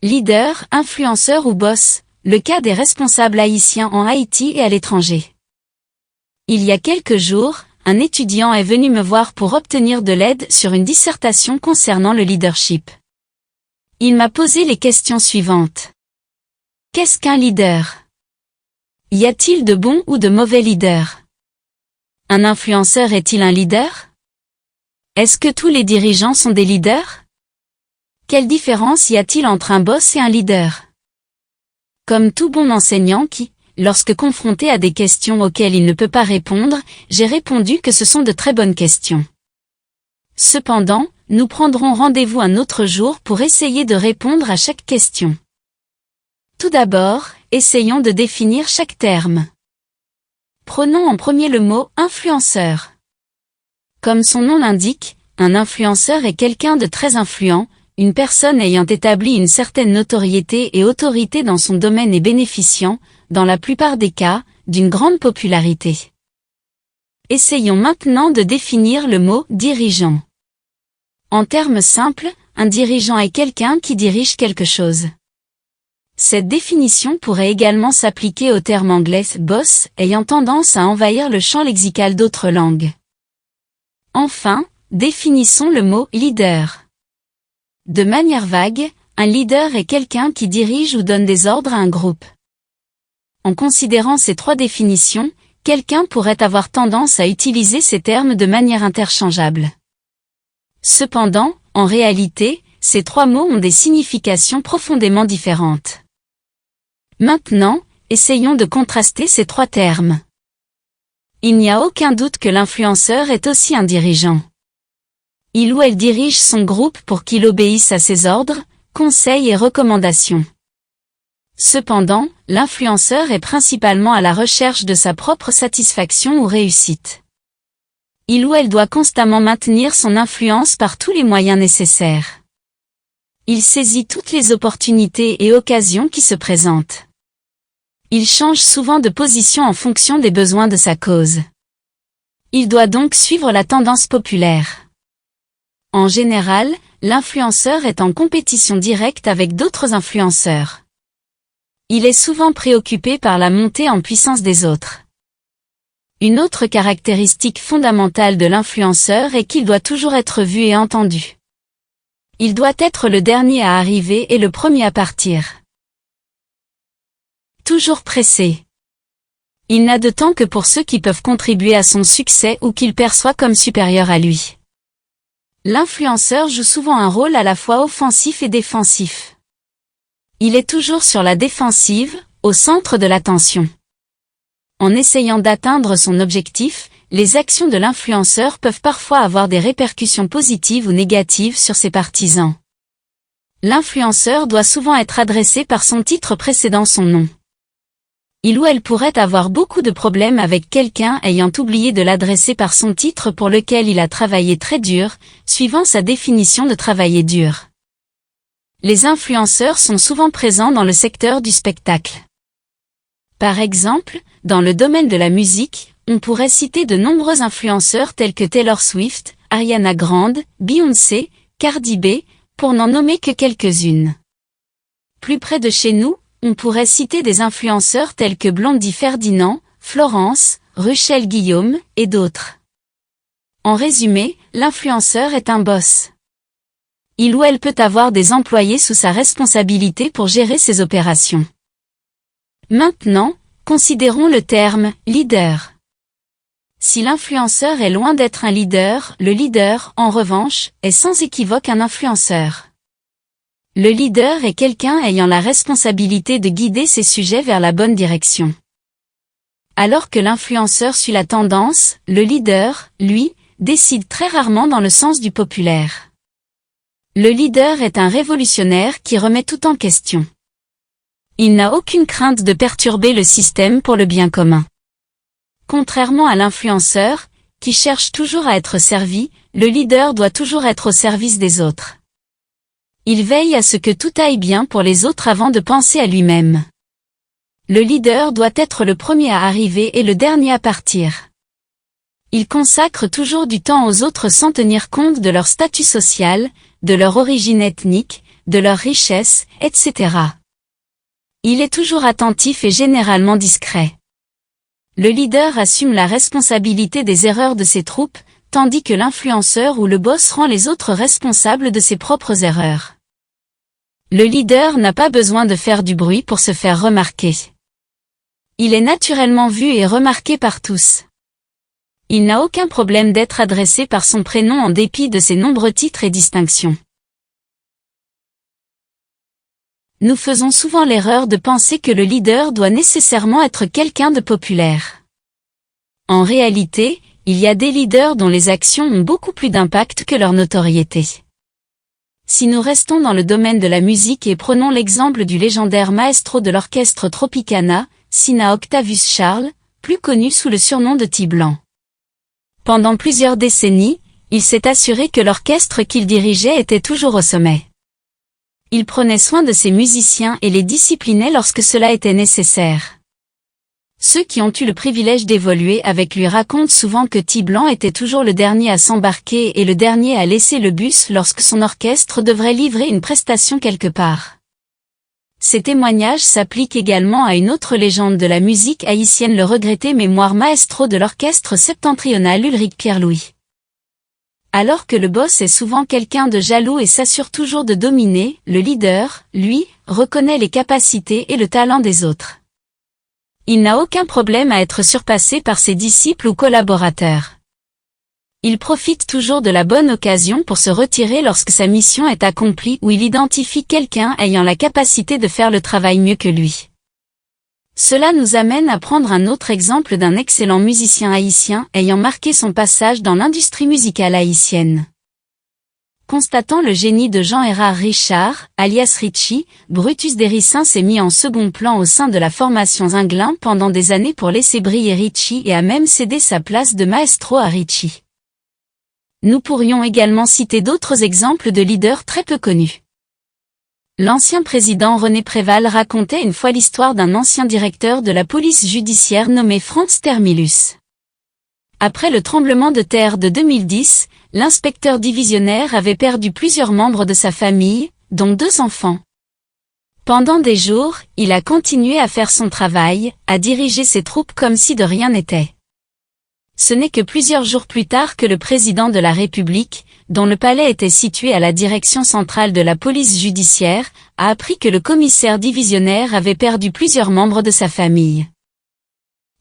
leader, influenceur ou boss, le cas des responsables haïtiens en Haïti et à l'étranger. Il y a quelques jours, un étudiant est venu me voir pour obtenir de l'aide sur une dissertation concernant le leadership. Il m'a posé les questions suivantes. Qu'est-ce qu'un leader? Y a-t-il de bons ou de mauvais leaders? Un influenceur est-il un leader? Est-ce que tous les dirigeants sont des leaders? Quelle différence y a-t-il entre un boss et un leader? Comme tout bon enseignant qui, lorsque confronté à des questions auxquelles il ne peut pas répondre, j'ai répondu que ce sont de très bonnes questions. Cependant, nous prendrons rendez-vous un autre jour pour essayer de répondre à chaque question. Tout d'abord, essayons de définir chaque terme. Prenons en premier le mot « influenceur ». Comme son nom l'indique, un influenceur est quelqu'un de très influent, une personne ayant établi une certaine notoriété et autorité dans son domaine et bénéficiant, dans la plupart des cas, d'une grande popularité. Essayons maintenant de définir le mot « dirigeant ». En termes simples, un dirigeant est quelqu'un qui dirige quelque chose. Cette définition pourrait également s'appliquer au terme anglais « boss » ayant tendance à envahir le champ lexical d'autres langues. Enfin, définissons le mot « leader ». De manière vague, un leader est quelqu'un qui dirige ou donne des ordres à un groupe. En considérant ces trois définitions, quelqu'un pourrait avoir tendance à utiliser ces termes de manière interchangeable. Cependant, en réalité, ces trois mots ont des significations profondément différentes. Maintenant, essayons de contraster ces trois termes. Il n'y a aucun doute que l'influenceur est aussi un dirigeant. Il ou elle dirige son groupe pour qu'il obéisse à ses ordres, conseils et recommandations. Cependant, l'influenceur est principalement à la recherche de sa propre satisfaction ou réussite. Il ou elle doit constamment maintenir son influence par tous les moyens nécessaires. Il saisit toutes les opportunités et occasions qui se présentent. Il change souvent de position en fonction des besoins de sa cause. Il doit donc suivre la tendance populaire. En général, l'influenceur est en compétition directe avec d'autres influenceurs. Il est souvent préoccupé par la montée en puissance des autres. Une autre caractéristique fondamentale de l'influenceur est qu'il doit toujours être vu et entendu. Il doit être le dernier à arriver et le premier à partir. Toujours pressé. Il n'a de temps que pour ceux qui peuvent contribuer à son succès ou qu'il perçoit comme supérieur à lui. L'influenceur joue souvent un rôle à la fois offensif et défensif. Il est toujours sur la défensive, au centre de l'attention. En essayant d'atteindre son objectif, les actions de l'influenceur peuvent parfois avoir des répercussions positives ou négatives sur ses partisans. L'influenceur doit souvent être adressé par son titre précédant son nom. Il ou elle pourrait avoir beaucoup de problèmes avec quelqu'un ayant oublié de l'adresser par son titre pour lequel il a travaillé très dur, suivant sa définition de travailler dur. Les influenceurs sont souvent présents dans le secteur du spectacle. Par exemple, dans le domaine de la musique, on pourrait citer de nombreux influenceurs tels que Taylor Swift, Ariana Grande, Beyoncé, Cardi B, pour n'en nommer que quelques-unes. Plus près de chez nous, on pourrait citer des influenceurs tels que Blondie Ferdinand, Florence, Ruchel Guillaume, et d'autres. En résumé, l'influenceur est un boss. Il ou elle peut avoir des employés sous sa responsabilité pour gérer ses opérations. Maintenant, considérons le terme « leader ». Si l'influenceur est loin d'être un leader, le leader, en revanche, est sans équivoque un influenceur. Le leader est quelqu'un ayant la responsabilité de guider ses sujets vers la bonne direction. Alors que l'influenceur suit la tendance, le leader, lui, décide très rarement dans le sens du populaire. Le leader est un révolutionnaire qui remet tout en question. Il n'a aucune crainte de perturber le système pour le bien commun. Contrairement à l'influenceur, qui cherche toujours à être servi, le leader doit toujours être au service des autres. Il veille à ce que tout aille bien pour les autres avant de penser à lui-même. Le leader doit être le premier à arriver et le dernier à partir. Il consacre toujours du temps aux autres sans tenir compte de leur statut social, de leur origine ethnique, de leur richesse, etc. Il est toujours attentif et généralement discret. Le leader assume la responsabilité des erreurs de ses troupes, tandis que l'influenceur ou le boss rend les autres responsables de ses propres erreurs. Le leader n'a pas besoin de faire du bruit pour se faire remarquer. Il est naturellement vu et remarqué par tous. Il n'a aucun problème d'être adressé par son prénom en dépit de ses nombreux titres et distinctions. Nous faisons souvent l'erreur de penser que le leader doit nécessairement être quelqu'un de populaire. En réalité, il y a des leaders dont les actions ont beaucoup plus d'impact que leur notoriété. Si nous restons dans le domaine de la musique et prenons l'exemple du légendaire maestro de l'orchestre Tropicana, Sina Octavius Charles, plus connu sous le surnom de T-Blanc. Pendant plusieurs décennies, il s'est assuré que l'orchestre qu'il dirigeait était toujours au sommet. Il prenait soin de ses musiciens et les disciplinait lorsque cela était nécessaire. Ceux qui ont eu le privilège d'évoluer avec lui racontent souvent que T-Blanc était toujours le dernier à s'embarquer et le dernier à laisser le bus lorsque son orchestre devrait livrer une prestation quelque part. Ces témoignages s'appliquent également à une autre légende de la musique haïtienne, le regretté mémoire maestro de l'orchestre septentrional Ulrich Pierre-Louis. Alors que le boss est souvent quelqu'un de jaloux et s'assure toujours de dominer, le leader, lui, reconnaît les capacités et le talent des autres. Il n'a aucun problème à être surpassé par ses disciples ou collaborateurs. Il profite toujours de la bonne occasion pour se retirer lorsque sa mission est accomplie ou il identifie quelqu'un ayant la capacité de faire le travail mieux que lui. Cela nous amène à prendre un autre exemple d'un excellent musicien haïtien ayant marqué son passage dans l'industrie musicale haïtienne. Constatant le génie de Jean-Hérard Richard, alias Richie, Brutus Déricin s'est mis en second plan au sein de la formation Zinglin pendant des années pour laisser briller Richie et a même cédé sa place de maestro à Richie. Nous pourrions également citer d'autres exemples de leaders très peu connus. L'ancien président René Préval racontait une fois l'histoire d'un ancien directeur de la police judiciaire nommé Franz Termillus. Après le tremblement de terre de 2010, l'inspecteur divisionnaire avait perdu plusieurs membres de sa famille, dont 2 enfants. Pendant des jours, il a continué à faire son travail, à diriger ses troupes comme si de rien n'était. Ce n'est que plusieurs jours plus tard que le président de la République, dont le palais était situé à la direction centrale de la police judiciaire, a appris que le commissaire divisionnaire avait perdu plusieurs membres de sa famille.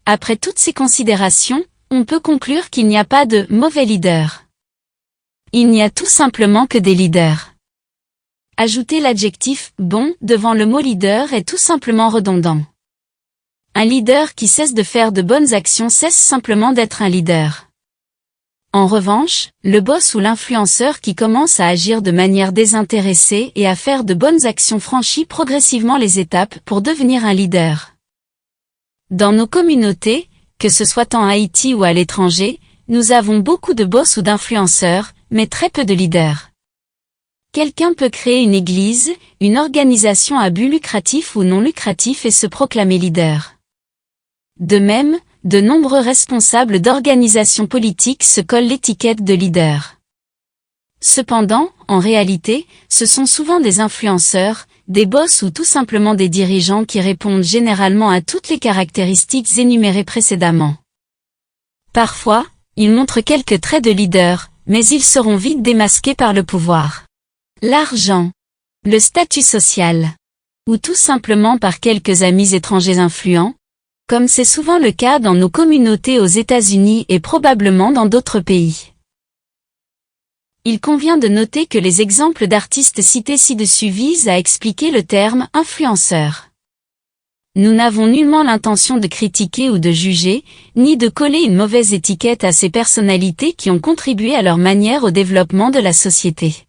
Après toutes ces considérations, on peut conclure qu'il n'y a pas de mauvais leader. Il n'y a tout simplement que des leaders. Ajouter l'adjectif « bon » devant le mot leader est tout simplement redondant. Un leader qui cesse de faire de bonnes actions cesse simplement d'être un leader. En revanche, le boss ou l'influenceur qui commence à agir de manière désintéressée et à faire de bonnes actions franchit progressivement les étapes pour devenir un leader. Dans nos communautés, que ce soit en Haïti ou à l'étranger, nous avons beaucoup de boss ou d'influenceurs, mais très peu de leaders. Quelqu'un peut créer une église, une organisation à but lucratif ou non lucratif et se proclamer leader. De même, de nombreux responsables d'organisations politiques se collent l'étiquette de leader. Cependant, en réalité, ce sont souvent des influenceurs, des boss ou tout simplement des dirigeants qui répondent généralement à toutes les caractéristiques énumérées précédemment. Parfois, ils montrent quelques traits de leader, mais ils seront vite démasqués par le pouvoir, l'argent, le statut social, ou tout simplement par quelques amis étrangers influents, comme c'est souvent le cas dans nos communautés aux États-Unis et probablement dans d'autres pays. Il convient de noter que les exemples d'artistes cités ci-dessus visent à expliquer le terme « influenceur ». Nous n'avons nullement l'intention de critiquer ou de juger, ni de coller une mauvaise étiquette à ces personnalités qui ont contribué à leur manière au développement de la société.